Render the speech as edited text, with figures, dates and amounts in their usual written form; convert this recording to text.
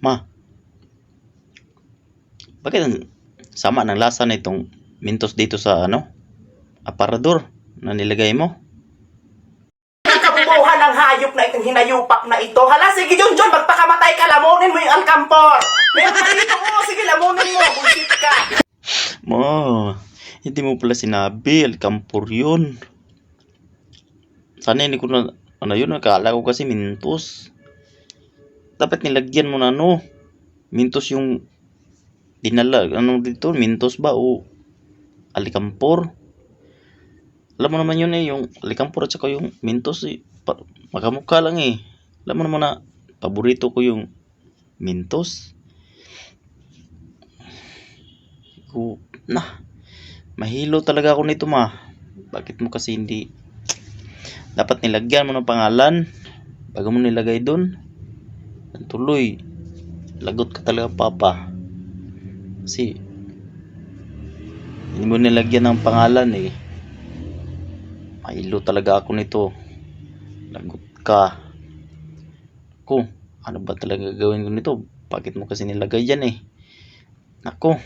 Ma, bakit ang sama ng lasa na itong Mentos dito sa aparador na nilagay mo? Kabubuhan ng hayop na itong hinayupak na ito. Hala, sige Junjun, magpakamatay ka, lamunin mo yung alkampor. Meron pa dito, sige, lamunin mo, bullshit ka. Ma, hindi mo pala sinabi, alkampor yun. Sana hindi ko na, yun, nakala ko kasi Mentos. Dapat nilagyan mo na Mentos yung dinala, dito, Mentos ba o alikampor? Alam mo naman yun yung alikampor at saka yung Mentos makamukha lang Alam mo naman na paborito ko yung Mentos. Mahilo talaga ako nito, ma. Bakit mo kasi hindi dapat nilagyan mo ng pangalan bago mo nilagay dun? Tuloy lagot ka talaga, papa, kasi hindi mo nilagyan ng pangalan mahilo talaga ako nito. Lagot ka. Ano ba talaga gagawin ko nito? Bakit mo kasi nilagay yan Nako.